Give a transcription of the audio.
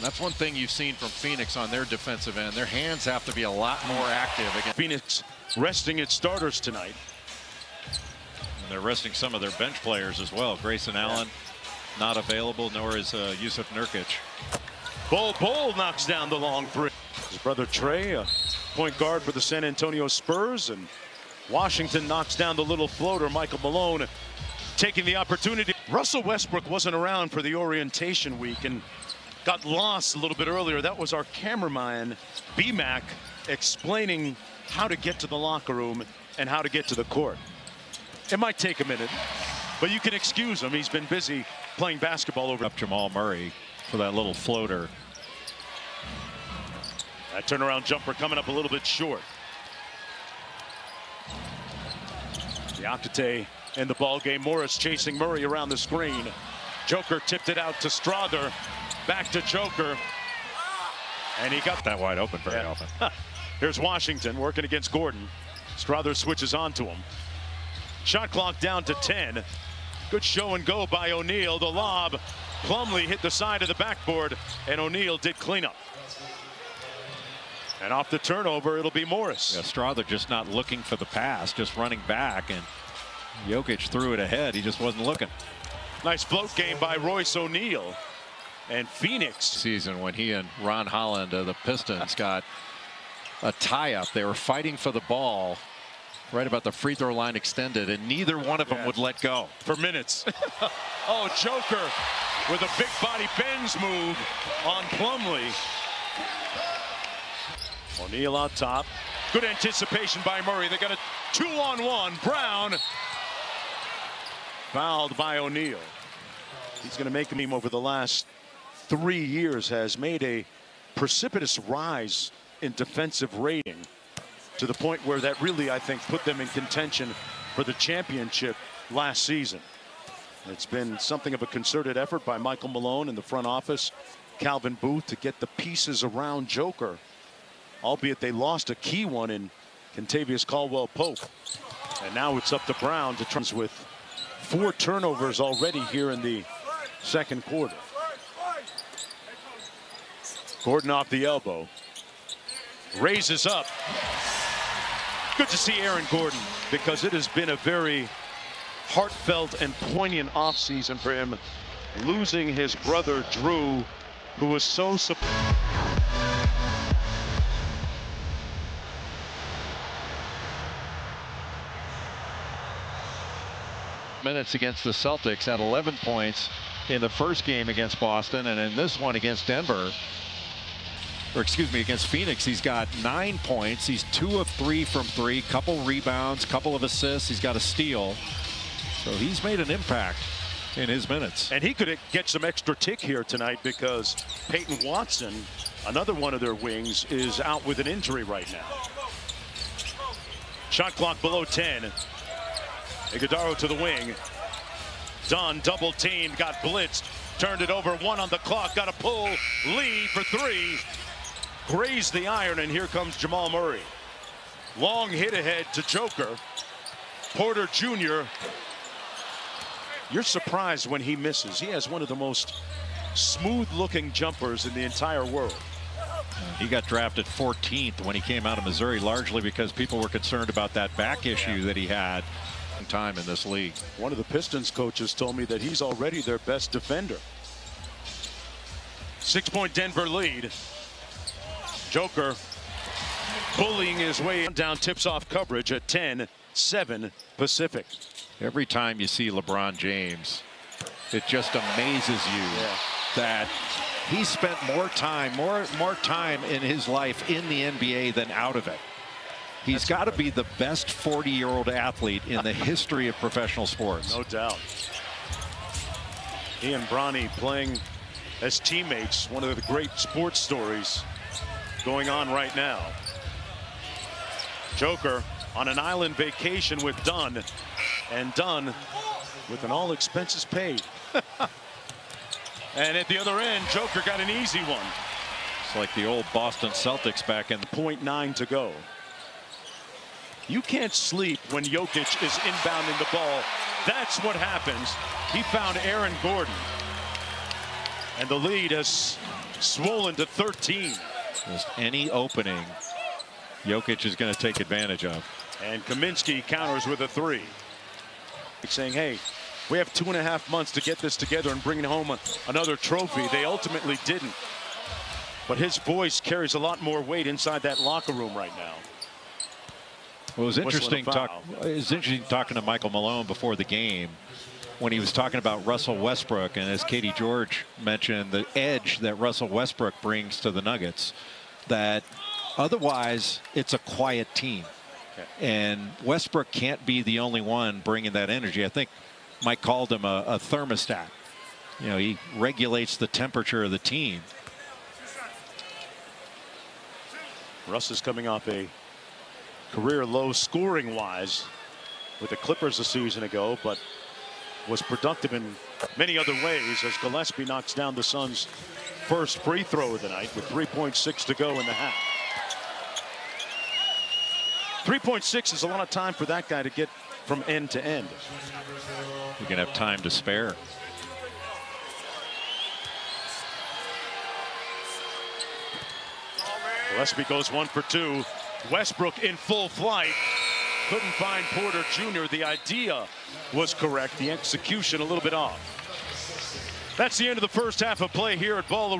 That's one thing you've seen from Phoenix on their defensive end. Their hands have to be a lot more active again. Phoenix resting its starters tonight. And they're resting some of their bench players as well. Grayson Allen not available, nor is Yusuf Nurkic. Bol knocks down the long three. His brother Trey, a point guard for the San Antonio Spurs, and Washington knocks down the little floater. Michael Malone taking the opportunity. Russell Westbrook wasn't around for the orientation week and got lost a little bit earlier. That was our cameraman, B-Mac, explaining how to get to the locker room and how to get to the court. It might take a minute, but you can excuse him. He's been busy playing basketball over Up Jamal Murray for that little floater. That turnaround jumper coming up a little bit short. Diakite in the ball game. Morris chasing Murray around the screen. Joker tipped it out to Strother. Back to Joker. And he got that wide open very often. Here's Washington working against Gordon. Strother switches onto him. Shot clock down to 10. Good show and go by O'Neal. The lob. Plumlee hit the side of the backboard, and O'Neal did clean up. And off the turnover, it'll be Morris. Yeah, Strother just not looking for the pass, just running back, and Jokic threw it ahead. He just wasn't looking. Nice float game by Royce O'Neal. And Phoenix. Season when he and Ron Holland of the Pistons got a tie-up. They were fighting for the ball right about the free throw line extended, and neither one of them would let go. For minutes. Oh, Joker with a big body bends move on Plumlee. O'Neal on top. Good anticipation by Murray. They got a 2-on-1. Brown fouled by O'Neal. He's going to make him over the last 3 years, has made a precipitous rise in defensive rating to the point where that really, I think, put them in contention for the championship last season. It's been something of a concerted effort by Michael Malone and the front office, Calvin Booth, to get the pieces around Joker, albeit they lost a key one in Kentavious Caldwell-Pope. And now it's up to Brown to try with 4 turnovers already here in the second quarter. Gordon off the elbow. Raises up. Good to see Aaron Gordon, because it has been a very heartfelt and poignant offseason for him, losing his brother Drew, who was so minutes against the Celtics, at 11 points in the first game against Boston, and in this one against Denver, or excuse me, against Phoenix, he's got 9 points. He's 2 of 3 from 3, couple rebounds, couple of assists. He's got a steal. So he's made an impact in his minutes. And he could get some extra tick here tonight, because Peyton Watson, another one of their wings, is out with an injury right now. Shot clock below 10. Iguodala to the wing. Dunn double teamed, got blitzed, turned it over, 1 on the clock, got a pull. Lee for 3. Grazed the iron, and here comes Jamal Murray. Long hit ahead to Joker. Porter Jr. You're surprised when he misses. He has one of the most smooth-looking jumpers in the entire world. He got drafted 14th when he came out of Missouri, largely because people were concerned about that back issue that he had time in this league. One of the Pistons coaches told me that he's already their best defender. 6-point Denver lead. Joker bullying his way down, tips off coverage at 10-7 Pacific. Every time you see LeBron James, it just amazes you that he spent more time in his life in the NBA than out of it. He's got to be the best 40-year-old athlete in the history of professional sports. No doubt. He and Bronny playing as teammates, one of the great sports stories going on right now. Joker on an island vacation with Dunn, and Dunn with an all expenses paid. And at the other end, Joker got an easy one. It's like the old Boston Celtics back in 0.9 to go. You can't sleep when Jokic is inbounding the ball. That's what happens. He found Aaron Gordon. And the lead has swollen to 13. Just any opening, Jokic is going to take advantage of. And Kaminsky counters with a 3. Saying, hey, we have 2.5 months to get this together and bring home another trophy. They ultimately didn't. But his voice carries a lot more weight inside that locker room right now. Well, it was interesting talking to Michael Malone before the game when he was talking about Russell Westbrook, and as Katie George mentioned, the edge that Russell Westbrook brings to the Nuggets, that otherwise it's a quiet team. And Westbrook can't be the only one bringing that energy. I think Mike called him a thermostat. You know, he regulates the temperature of the team. Russ is coming off a career low scoring wise with the Clippers a season ago, but was productive in many other ways as Gillespie knocks down the Suns' first free throw of the night with 3.6 to go in the half. 3.6 is a lot of time for that guy to get from end to end. You're going to have time to spare. Gillespie goes 1 for 2. Westbrook in full flight. Couldn't find Porter Jr. The idea was correct. The execution a little bit off. That's the end of the first half of play here at Ball Arena.